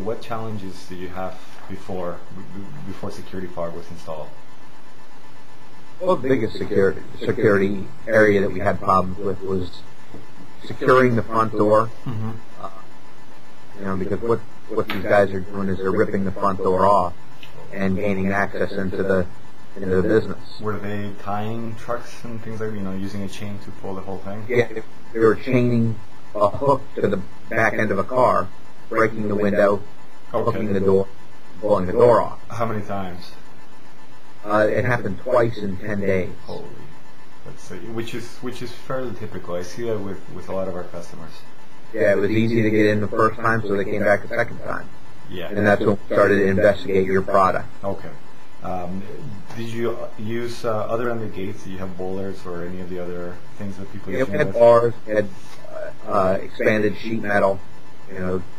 what challenges did you have before Security Fog was installed? Well, the biggest security area that we had problems with was securing the front door. Mm-hmm. Because what these guys are doing is they're ripping the front door off and gaining access into the business. Were they tying trucks and things like using a chain to pull the whole thing? Yeah, they were chaining a hook to the back end of a car, breaking the window, hooking the door, pulling the door off. How many times? It happened twice in 10 days. Holy, which is fairly typical. I see that with a lot of our customers. Yeah, it was easy to get in the first time, so they came back the second time. Yeah, and that's when we started to investigate your product. Okay. Did you use other than the gates? Do you have bollards or any of the other things that people use? We had bars, we had expanded sheet metal.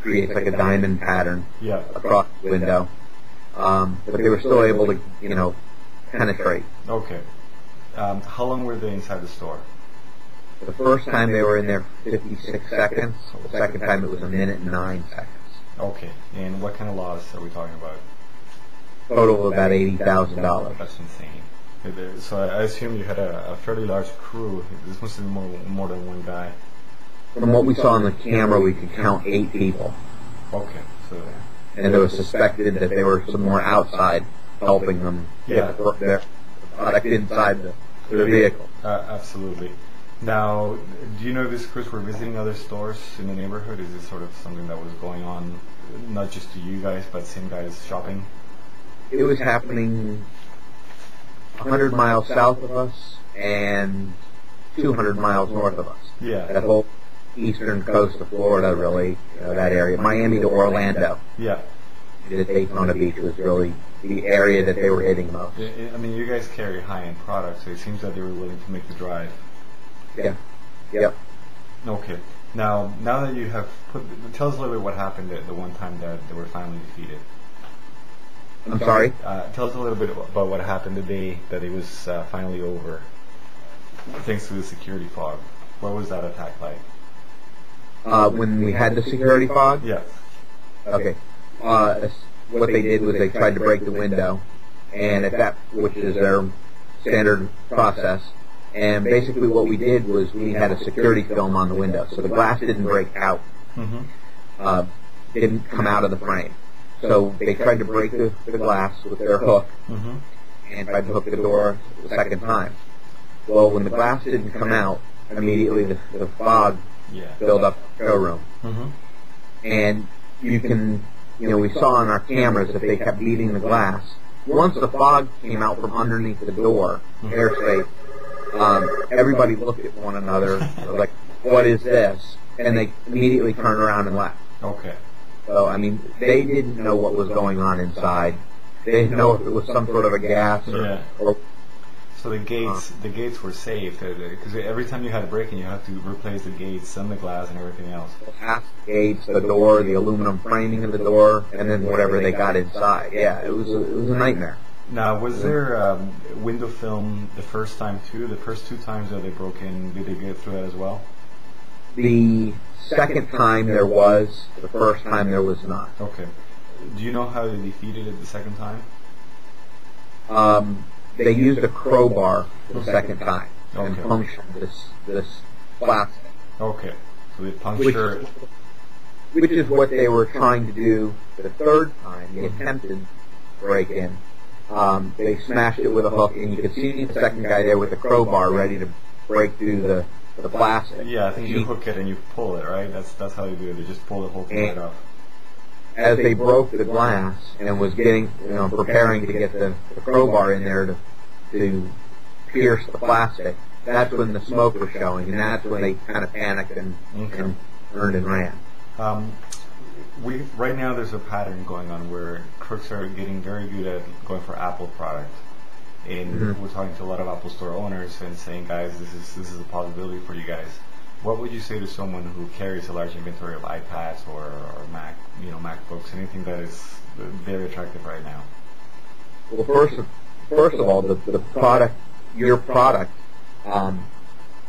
Creates like a diamond pattern across the window. But they were still able to, penetrate. Okay. How long were they inside the store? The first time they were in there 56 seconds. The second time it was 1 minute and 9 seconds. Okay. And what kind of loss are we talking about? Total of about $80,000. That's insane. So I assume you had a fairly large crew. This must have been more than one guy. From what we saw on the camera, we could count 8 people. Okay. And it was suspected that they were somewhere outside helping them get their product inside the vehicle. Absolutely. Now, do you know if these crews were visiting other stores in the neighborhood? Is this sort of something that was going on, not just to you guys, but same guys shopping? It was happening 100 miles south of us and 200 miles north of us. Yeah. That whole eastern coast of Florida, really, that area. Miami to Orlando. Yeah. The Daytona Beach was really the area that they were hitting most. I mean, you guys carry high-end products, so it seems that they were willing to make the drive. Yeah. Yep. Okay. Now that you have tell us a little bit what happened the one time that they were finally defeated. I'm sorry? Tell us a little bit about what happened the day that it was finally over, thanks to the security fog. What was that attack like? When we had the security fog? Yes. Okay. What they did was they tried to break the window, and which is their standard process. And basically what we did was we had a security film on the window, so the glass didn't break out, didn't come out of the frame. So they tried to break the glass with their hook, and tried to hook the door the second time. Well, when the glass didn't come out, immediately the fog filled up the showroom. And we saw on our cameras that they kept beating the glass. Once the fog came out from underneath the door, airspace, everybody looked at one another, like, what is this? And they immediately turned around and left. Okay. So, I mean, they didn't know what was going on inside. They didn't know if it was some sort of a gas or so the gates were safe, because every time you had a break-in, you had to replace the gates and the glass and everything else. The gates, the door, the aluminum framing of the door, and then whatever they got inside. Yeah, it was a nightmare. Now, was there window film the first time too? The first 2 times that they broke in, did they get through that as well? The second time there was. The first time there was not. Okay. Do you know how they defeated it the second time? They used a crowbar the second time and punctured this plastic. Okay. So they punctured. Which is what they were trying to do the third time. They attempted break-in. They smashed it with a hook, and you could see the second guy there with a crowbar ready to break through the plastic. Yeah, I think you hook it and you pull it, right? That's how you do it. They just pull the whole thing right off. As they broke the glass and was preparing to get the crowbar in there to pierce the plastic, that's when the smoke was showing, and that's when they kind of panicked and turned and ran. Right now there's a pattern going on where crooks are getting very good at going for Apple product. And we're talking to a lot of Apple Store owners and saying, guys, this is a possibility for you guys. What would you say to someone who carries a large inventory of iPads or Mac, MacBooks, anything that is very attractive right now? Well, first of all, the product, your product,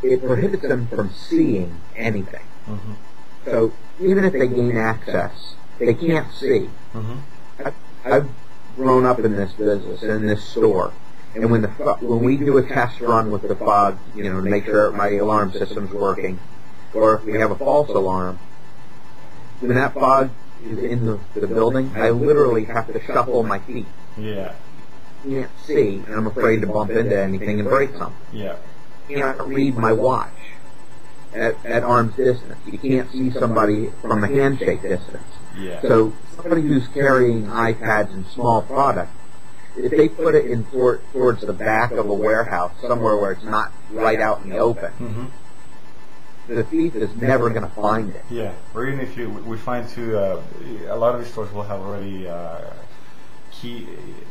it prohibits them from seeing anything. So even if they gain access they can't see. Mm-hmm. I've grown up in this business, in this store, and when we do a test run with the fog, you know, to make sure my alarm system's working, or if we have a false alarm, when that fog is in the building, I literally have to shuffle my feet. Yeah. Can't see, and I'm afraid to bump into anything and break something. Yeah. Can't read my watch at arm's distance. You can't see somebody from a handshake distance. Yeah. So somebody who's carrying iPads and small product, if they put it in towards the back of a warehouse, somewhere where it's not right out in the open, mm-hmm. the thief is never going to find it. Yeah. Or even if we find too, a lot of these stores will have already key,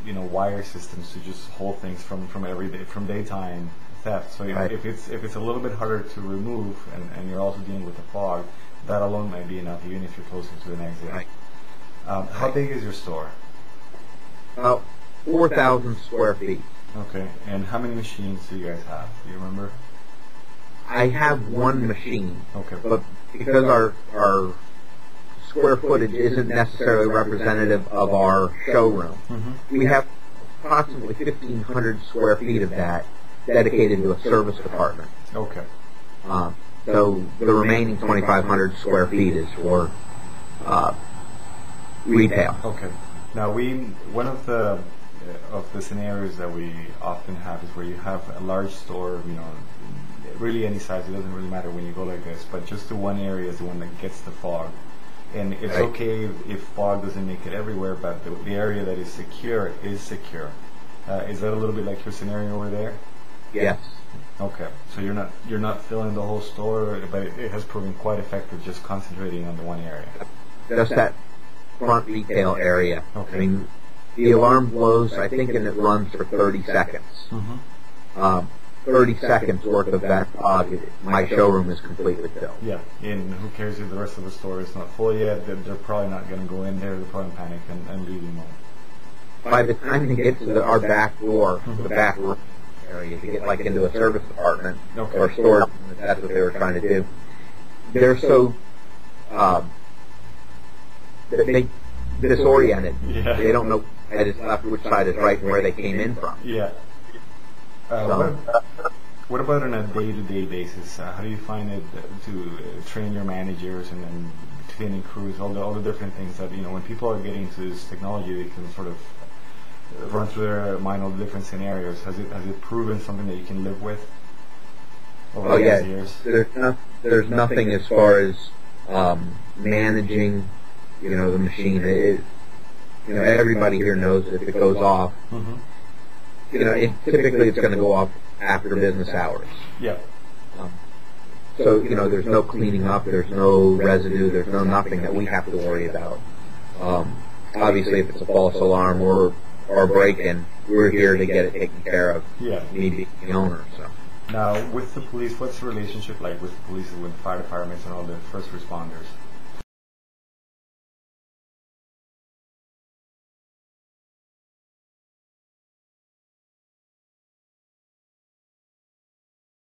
wire systems to just hold things from daytime theft. So right. if it's a little bit harder to remove, and you're also dealing with the fog, that alone might be enough, even if you're closer to an exit. Right. How big is your store? 4,000 square feet. Okay. And how many machines do you guys have? Do you remember? I have one machine. Okay. But because our square footage isn't necessarily representative of our showroom, mm-hmm. we have approximately 1,500 square feet of that dedicated to a service department. Okay. So the remaining 2,500 square feet is for retail. Okay. Now one of the scenarios that we often have is where you have a large store, really any size, it doesn't really matter when you go like this, but just the one area is the one that gets the fog. And it's right. okay if fog doesn't make it everywhere, but the area that is secure is secure. Is that a little bit like your scenario over there? Yes. Okay. So you're not filling the whole store, but it has proven quite effective just concentrating on the one area. Just that front retail area. Okay. I mean, the alarm blows, I think, and it runs for 30 seconds. Mm-hmm. 30 seconds worth of that fog, my showroom is completely filled. Yeah, and who cares if the rest of the store is not full yet? They're probably not going to go in there. They're probably panic and leave you alone. By the time they get to our back door, mm-hmm. the back room area, to get like into a service department okay. or store, if that's what they were trying to do, they're so they disoriented. Yeah. They don't know which side is left, which side is right, and where they came in from. Yeah. What about on a day-to-day basis? How do you find it to train your managers and cleaning crews, all the different things that, when people are getting into this technology, they can sort of run through their mind all the different scenarios. Has it proven something that you can live with over these years? There's nothing as far as managing, the machine. Everybody here knows if it goes off. Mm-hmm. Typically it's going to go off after business hours. Yeah. So, there's no cleaning up, there's no residue, there's no nothing that we have to worry about. Obviously, if it's a false alarm or a break-in, we're here to get it taken care of. Yeah. Me being the owner, so. Now, with the police, what's the relationship like with the police, with fire departments and all the first responders?